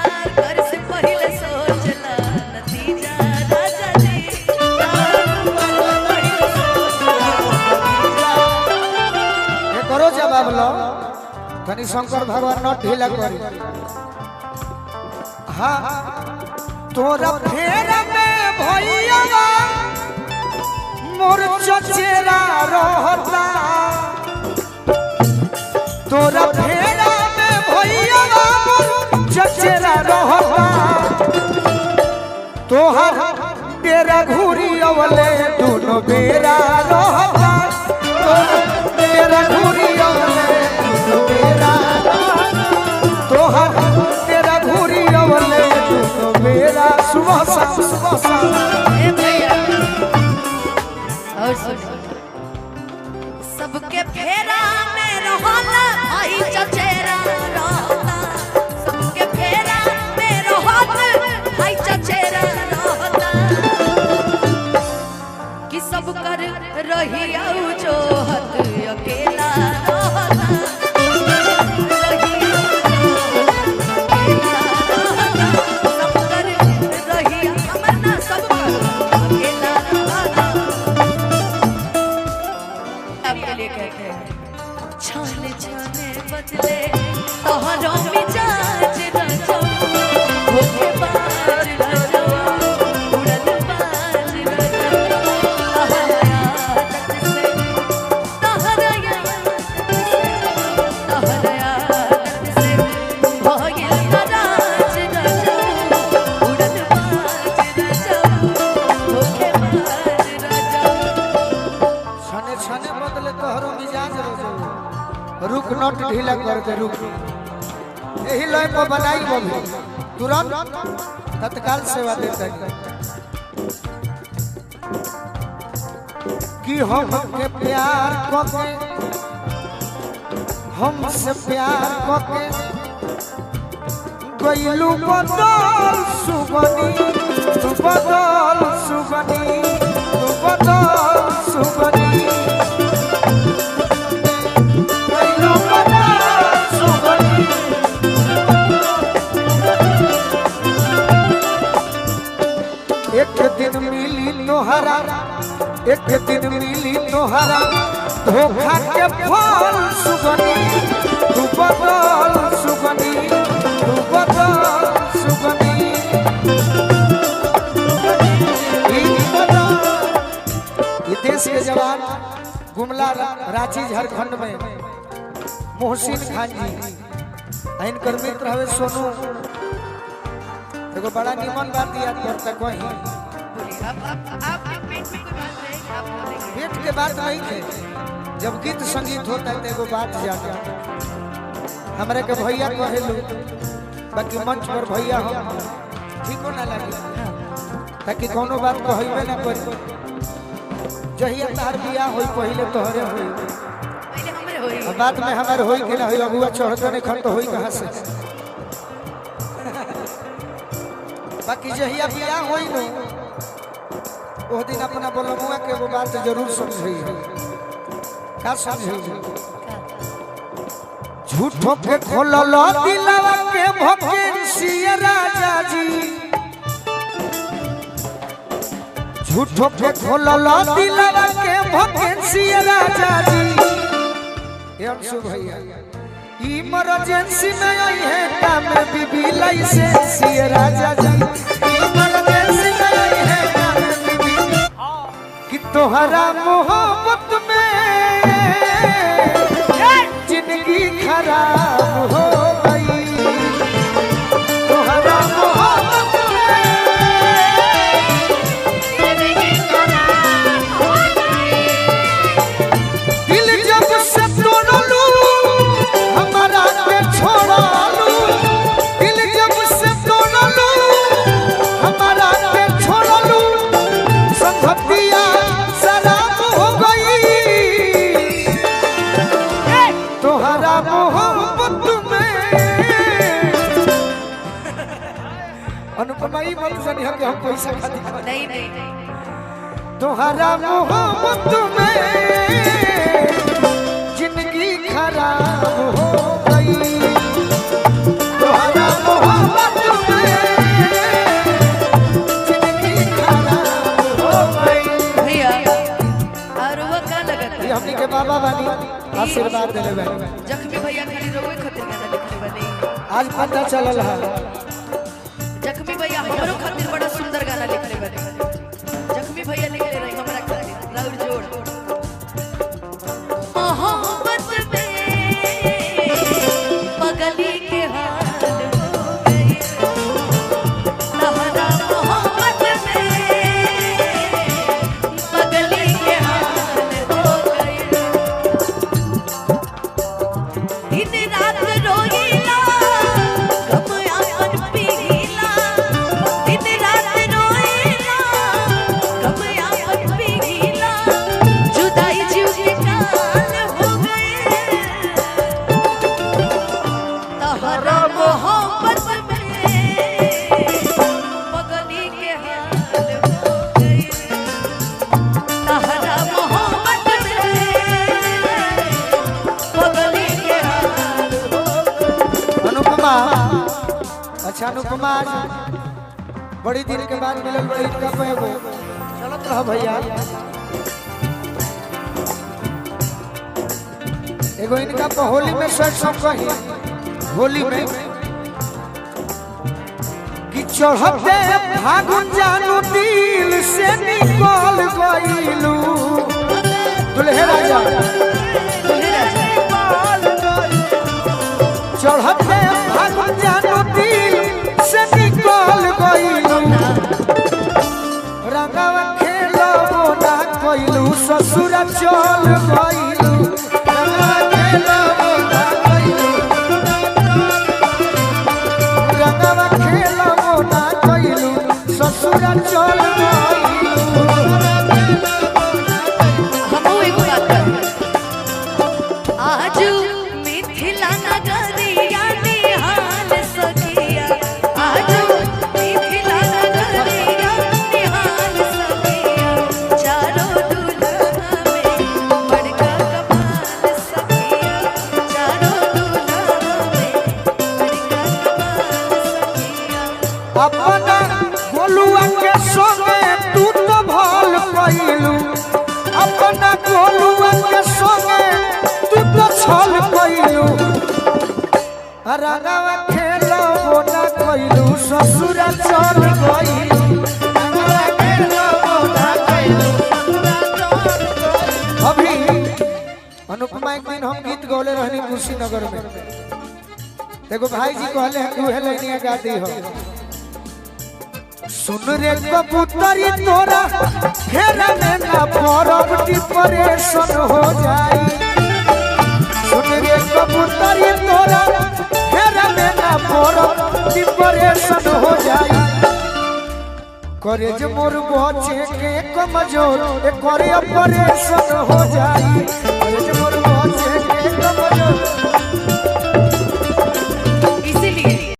प्यार कर से पहले सोचला नतीजा राजा जी ये करो जवाब लो तनी शंकर भगवान न ढीला करी हाँ तोरा फेर में भैया मोर चचेरा रहता तोरा फेर में भैया मोर चचेरा रहता तोहर बेरा घूरी अवले दोनों बेरा रहता बेरा घूरी अवले दोनों बेरा तोहर बेरा घूरी अवले दोनों बेरा सुबह शाम ए भैया और सुनो सबके फेरा में रहला भाई चचेरा रहता सबके फेरा में रहत भाई चचेरा रहता कि सब कर रही आउ जो हत अकेला रहता सब कर रही अमरना सब अकेला रहता आपके लिए कहते हैं छाने छाने बदले तोहरो मिजाज न जाओ होके बाज न जाओ उड़न बाज न जाओ तहरा आदत से तहरा आदत से भइल नाराज न जाओ उड़न बाज न जाओ होके बाज न जाओ छने छने बदले तोहरो मिजाज रोजो रुक नट ढीला कर दे रुक यही लय पर बनाई बबू तुरंत तत्काल सेवा देते कि हम के प्यार करके हमसे प्यार करके गइलू बदल सुगनी तू बदल सुगनी तू बदल सुगनी गइलू बदल सुगनी एक दिन मिली तोहरा एक दिन मिली तोहरा धोखा के फल सुगनी तू बदल सुगनी तू बदल सुगनी ये देश के जवान गुमला रांची झारखंड में मोहसिन खान जी इनकर मित्र हवे सोनू एगो बड़ा निमन बात याद करता कहीं आपके पेट में कोई बात रहेगी आप बोलेंगे पेट के बात नहीं है जब गीत संगीत होता है तो एगो बात जाता हमारे के भैया कहेलू बाकी मंच पर भैया हम ठीक ना लगे ताकि कोनो बात कहबे ना करी जहिया तार बियाह होई पहले तोहरे होई पहले हमरे होई बाद में हमारे होई के ना होई अगुआ चढ़ते नहीं खन तो होई कहां से बाकी जहिया बियाह होई नो ओ दिन अपना बोलमुआ के वो बात जरूर समझई का समझई झूठो के खोलल दिलवा के भकेंसी राजा जी झूठो के खोलल दिलवा के भकेंसी राजा जी ये अंशु भैया इमरजेंसी में आई है काम बीबी लाइसेंस ये राजा जी इमरजेंसी में आई है काम बीबी कि तोहरा मोहब्बत में जिंदगी खराब हो गई तोहरा मोहब्बत में जिंदगी खराब हो गई दिल जब से तोड़लू हमारा के छोड़लू दिल जब से तोड़लू हमारा के छोड़लू संगतिया शराब हो गई तोहरा मोहब्बत में अनुपमा ई मत जानिए कि हम पैसा खाती नहीं नहीं तोहरा मोहब्बत में जिंदगी खराब हो गई तोहरा मोहब्बत आशीर्वाद देले बा। जख्मी भैया खाली रोवे खातिर गाना लिखले बनी। आज पता चलल है जख्मी भैया हमरो खातिर बड़ा सुंदर गाना लिखले बनी। जख्मी भैया लिखले रही हमरा खातिर राउर जोड़। मोहब्बत में पगली के हाल हो गई, लहरा मोहब्बत में पगली के हाल हो गई। दिन रात रोईला गम आपन पीला, दिन रात रोईला गम आपन पीला, जुदाई जीव के काल हो गए, तहरा मोहब्बत में पगली के हाल हो गई, तहरा मोहब्बत में पगली के हाल हो गई। अनुपमा। अच्छा अनुपमा आज बड़ी दिन के बाद मिलल बड़ी इनका पे वो चलत रह भैया। एगो इनका पे होली में सर सब कही होली में कि चढ़ते फागुन जानू दिल से निकल गइलू दुल्हे राजा चढ़ते फागुन जानू दिल से निकल गइलू रंगवा खेलबो ना कइलू ससुर चल गइलू रंगवा खेलबो ना कइलू रंगवा खेलबो ना कइलू ससुर चल गइलू। हमहू एगो बात कहब, आज मिथिला नगरिया निहाल सखिया, आज मिथिला नगरिया निहाल सखिया, चारों दुल्हा में बड़का कमाल सखिया, चारों दुल्हा में बड़का कमाल सखिया। अपना गोलुआ के संगे तू तो भल कइलू अपना गोलुआ के संगे तू तो छल कइलू रंगवा खेलबो ना कइलू ससुर चल गइलू रंगवा खेलबो ना कइलू ससुर चल गइलू। अभी अनुपमा एक दिन हम गीत गौले रहनी कुशीनगर में देखो भाई जी कहले हैं तू हेले नहीं गा दी हो सुन रे कबूतरी तोरा फेरा में ना परब डिप्रेशन हो जाई सुन रे कबूतरी तोरा फेरा में ना परब डिप्रेशन हो जाई करे जे मोर बचे के कमजोर करे ऑपरेशन हो जाई करे जे मोर बचे के कमजोर